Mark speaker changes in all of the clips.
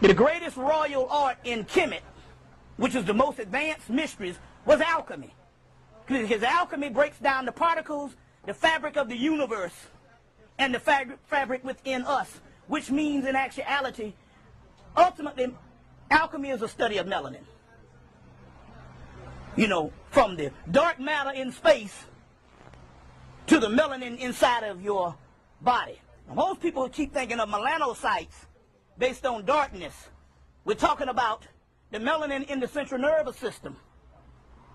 Speaker 1: The greatest royal art in Kemet, which is the most advanced mysteries, was alchemy. Because alchemy breaks down the particles, the fabric of the universe, and the fabric within us, which means in actuality, ultimately, alchemy is a study of melanin. You know, from the dark matter in space to the melanin inside of your body. Now, most people keep thinking of melanocytes based on darkness. We're talking about the melanin in the central nervous system.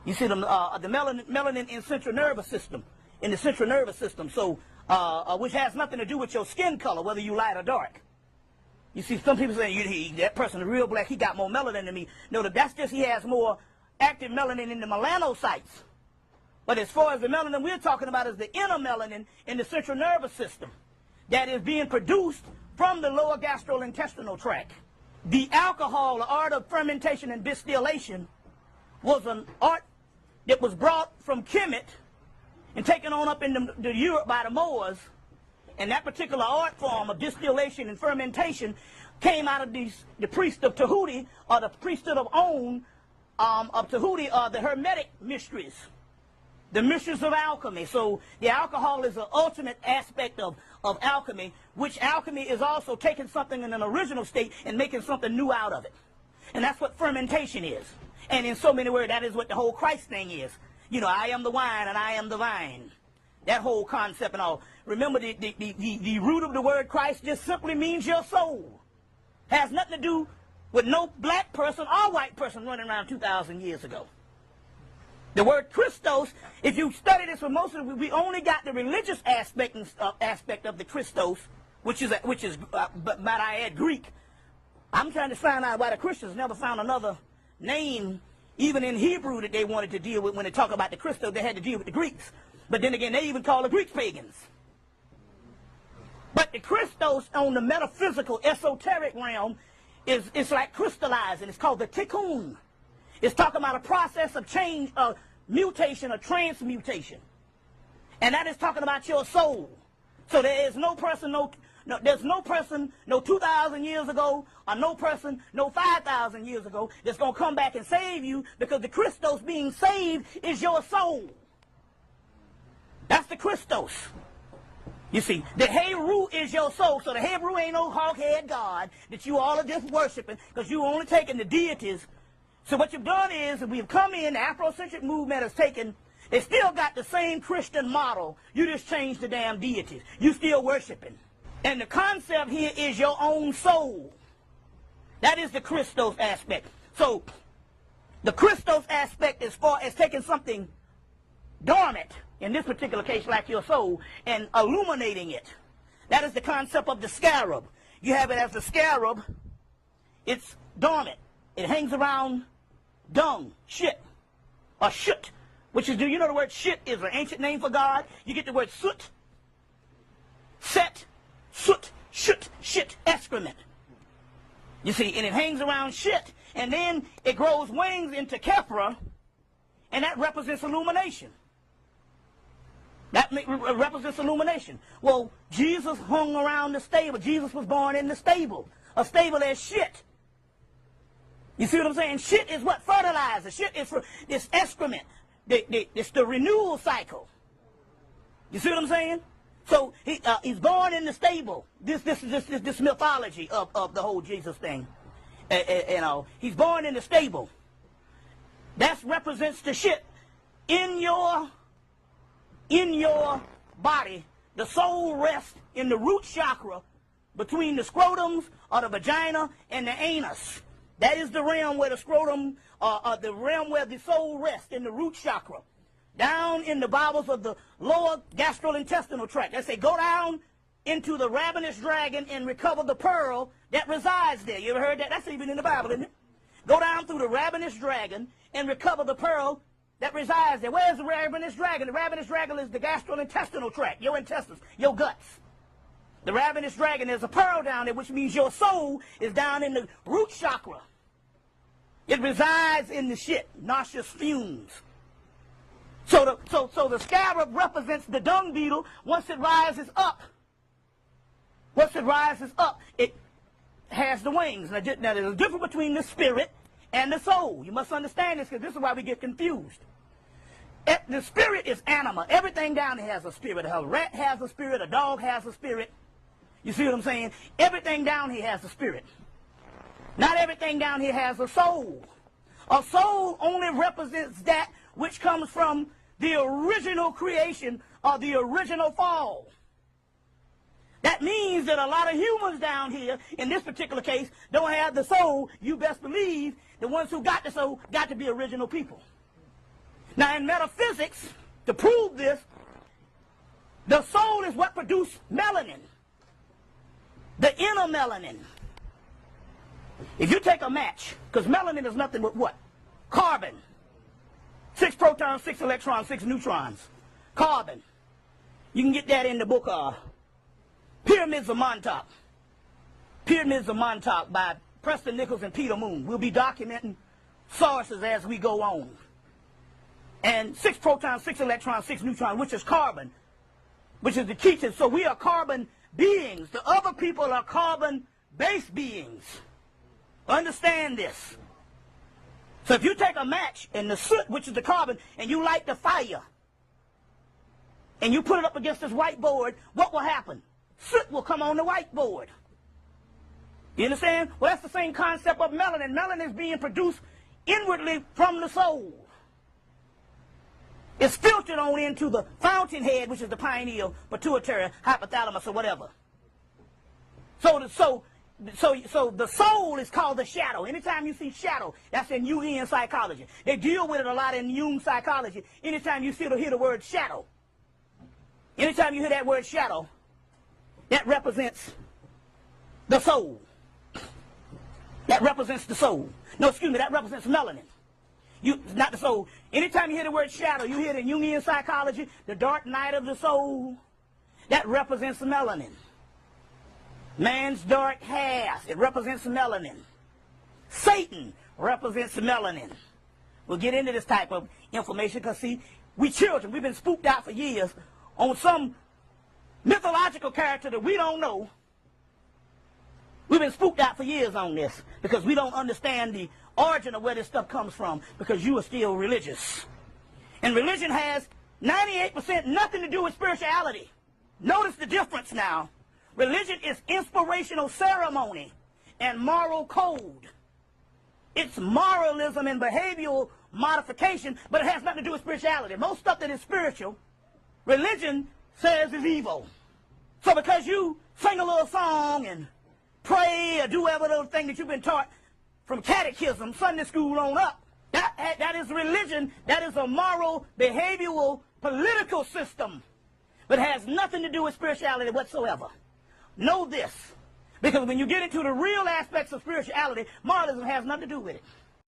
Speaker 1: You see the melanin in central nervous system, in the central nervous system. So, which has nothing to do with your skin color, whether you light or dark. You see, some people say that person is real black. He got more melanin than me. No, that's just he has more active melanin in the melanocytes. But as far as the melanin we're talking about is the inner melanin in the central nervous system that is being produced from the lower gastrointestinal tract. The alcohol, the art of fermentation and distillation, was an art that was brought from Kemet and taken on up into Europe by the Moors. And that particular art form of distillation and fermentation came out of the priest of Tahuti, or the priesthood of On, of Tahuti, or the Hermetic mysteries, the mysteries of alchemy. So the alcohol is an ultimate aspect of alchemy, which alchemy is also taking something in an original state and making something new out of it. And that's what fermentation is. And in so many words, that is what the whole Christ thing is. You know, I am the wine and I am the vine. That whole concept and all. Remember, the root of the word Christ just simply means your soul. Has nothing to do with no black person or white person running around 2,000 years ago. The word Christos, if you study this for most of it, we only got the religious aspect of the Christos, which is but might I add, Greek. I'm trying to find out why the Christians never found another name, even in Hebrew, that they wanted to deal with. When they talk about the Christos, they had to deal with the Greeks. But then again, they even call the Greeks pagans. But the Christos on the metaphysical, esoteric realm, it's like crystallizing. It's called the tikkun. It's talking about a process of change, of mutation, or transmutation. And that is talking about your soul. So there is no person, there's no person, no 2,000 years ago, or no person, no 5,000 years ago, that's going to come back and save you, because the Christos being saved is your soul. That's the Christos. You see, the Heru is your soul. So the Heru ain't no hog-head God that you all are just worshiping, because you only taking the deities. So what you've done is, we've come in, the Afrocentric movement has taken, they still got the same Christian model. You just changed the damn deities. You still worshiping. And the concept here is your own soul. That is the Christos aspect. So the Christos aspect, as far as taking something dormant, in this particular case like your soul, and illuminating it. That is the concept of the scarab. You have it as the scarab. It's dormant. It hangs around dung, shit, or shut, which is, do you know the word shit is an ancient name for God? You get the word soot, set, soot, shut, shit, excrement. You see, and it hangs around shit, and then it grows wings into Kephra, and that represents illumination. That represents illumination. Well, Jesus hung around the stable. Jesus was born in the stable. A stable is shit. You see what I'm saying? Shit is what fertilizes. Shit is for this excrement. It's the renewal cycle. You see what I'm saying? So he's born in the stable. This mythology of the whole Jesus thing. You know, he's born in the stable. That represents the shit in your body. The soul rests in the root chakra between the scrotums or the vagina and the anus. That is the realm where the scrotum, the realm where the soul rests, in the root chakra. Down in the bowels of the lower gastrointestinal tract. They say go down into the ravenous dragon and recover the pearl that resides there. You ever heard that? That's even in the Bible, isn't it? Go down through the ravenous dragon and recover the pearl that resides there. Where's the ravenous dragon? The ravenous dragon is the gastrointestinal tract, your intestines, your guts. The ravenous dragon, there's a pearl down there, which means your soul is down in the root chakra. It resides in the shit, nauseous fumes. So the scarab represents the dung beetle. Once it rises up, it has the wings. Now there's a difference between the spirit and the soul. You must understand this, because this is why we get confused. The spirit is anima. Everything down here has a spirit. A rat has a spirit. A dog has a spirit. You see what I'm saying? Everything down here has a spirit. Not everything down here has a soul. A soul only represents that which comes from the original creation or the original fall. That means that a lot of humans down here, in this particular case, don't have the soul. You best believe the ones who got the soul got to be original people. Now in metaphysics, to prove this, the soul is what produced melanin. The inner melanin. If you take a match, because melanin is nothing but what? Carbon. 6 protons, 6 electrons, 6 neutrons. Carbon. You can get that in the book Pyramids of Montauk. Pyramids of Montauk by Preston Nichols and Peter Moon. We'll be documenting sources as we go on. And 6 protons, 6 electrons, 6 neutrons, which is carbon, which is the ketone. So we are carbon beings. The other people are carbon-based beings. Understand this. So if you take a match and the soot, which is the carbon, and you light the fire, and you put it up against this whiteboard, what will happen? Soot will come on the whiteboard. You understand? Well, that's the same concept of melanin. Melanin is being produced inwardly from the soul. It's filtered on into the fountainhead, which is the pineal, pituitary, hypothalamus, or whatever. So the soul is called the shadow. Anytime you see shadow, that's in Jungian psychology. They deal with it a lot in Jung psychology. Anytime you hear the word shadow, anytime you hear that word shadow, that represents the soul. That represents the soul. No, excuse me, that represents melanin. Not the soul. Anytime you hear the word shadow, you hear it in Jungian psychology, the dark night of the soul. That represents melanin. Man's dark half, it represents melanin. Satan represents melanin. We'll get into this type of information because, see, we children, we've been spooked out for years on some mythological character that we don't know. We've been spooked out for years on this because we don't understand the origin of where this stuff comes from, because you are still religious. And religion has 98% nothing to do with spirituality. Notice the difference now. Religion is inspirational ceremony and moral code. It's moralism and behavioral modification, but it has nothing to do with spirituality. Most stuff that is spiritual, religion says is evil. So because you sing a little song and pray or do whatever little thing that you've been taught from catechism, Sunday school on up, that is religion. That is a moral, behavioral, political system, but has nothing to do with spirituality whatsoever. Know this, because when you get into the real aspects of spirituality, moralism has nothing to do with it.